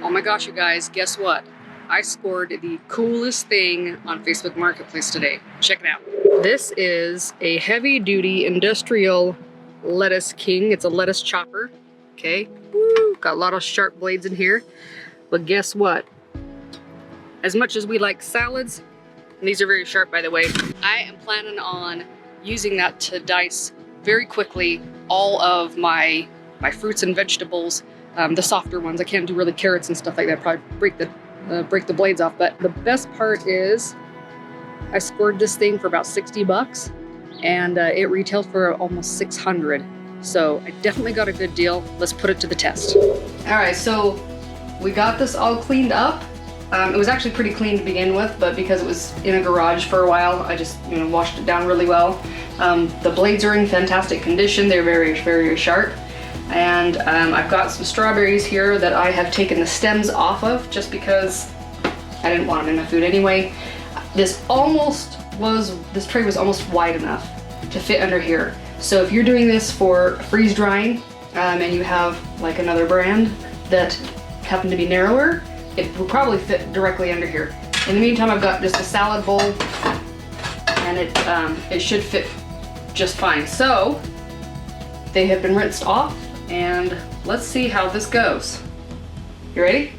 Oh my gosh, you guys, guess what? I scored the coolest thing on Facebook Marketplace today. Check it out. This is a heavy-duty industrial Lettuce King. It's a lettuce chopper, okay? Woo, got a lot of sharp blades in here. But guess what? As much as we like salads, and these are very sharp by the way, I am planning on using that to dice very quickly all of my fruits and vegetables, the softer ones. I can't do really carrots and stuff like that, probably break the blades off. But the best part is I scored this thing for about 60 bucks and it retailed for almost 600. So I definitely got a good deal. Let's put it to the test. All right, so we got this all cleaned up. It was actually pretty clean to begin with, but because it was in a garage for a while, I just washed it down really well. The blades are in fantastic condition. They're very, very sharp. And I've got some strawberries here that I have taken the stems off of just because I didn't want them in my food anyway. This tray was almost wide enough to fit under here. So if you're doing this for freeze drying and you have like another brand that happen to be narrower, it will probably fit directly under here. In the meantime, I've got just a salad bowl and it should fit just fine. So they have been rinsed off and let's see how this goes. You ready?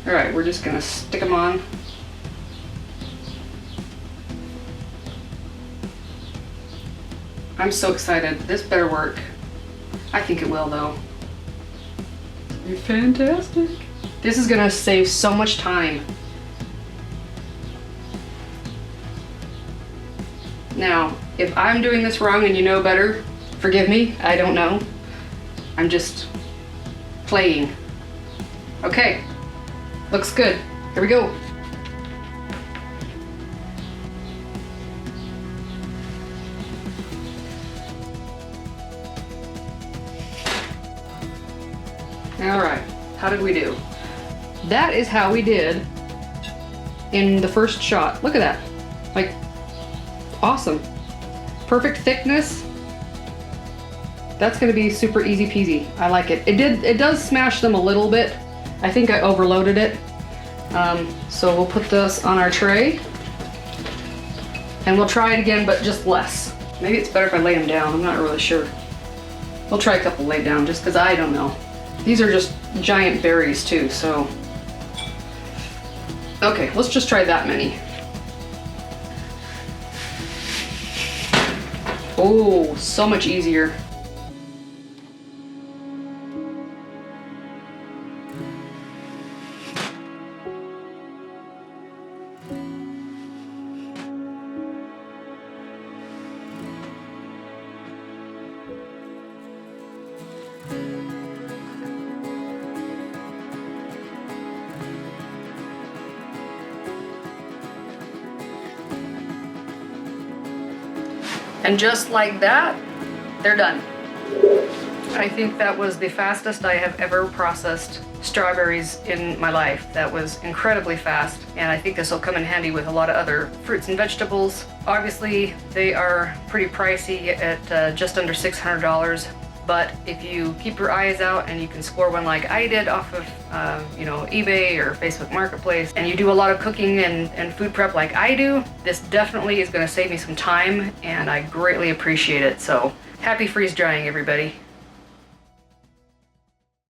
All right, we're just gonna stick them on. I'm so excited. This better work. I think it will though. You're fantastic. This is gonna save so much time. Now, if I'm doing this wrong and you know better, forgive me, I don't know. I'm just playing. Okay, looks good. Here we go. All right, how did we do? That is how we did in the first shot. Look at that, like, awesome. Perfect thickness. That's gonna be super easy peasy. I like it. It does smash them a little bit. I think I overloaded it. So we'll put this on our tray and we'll try it again, but just less. Maybe it's better if I lay them down, I'm not really sure. We'll try a couple laid down just because I don't know. These are just giant berries too, so. Okay, let's just try that many. Oh, so much easier. And just like that, they're done. I think that was the fastest I have ever processed strawberries in my life. That was incredibly fast, and I think this will come in handy with a lot of other fruits and vegetables. Obviously, they are pretty pricey at just under $600, but if you keep your eyes out and you can score one like I did off of eBay or Facebook Marketplace, and you do a lot of cooking and food prep like I do, this definitely is going to save me some time, and I greatly appreciate it. So happy freeze drying, everybody.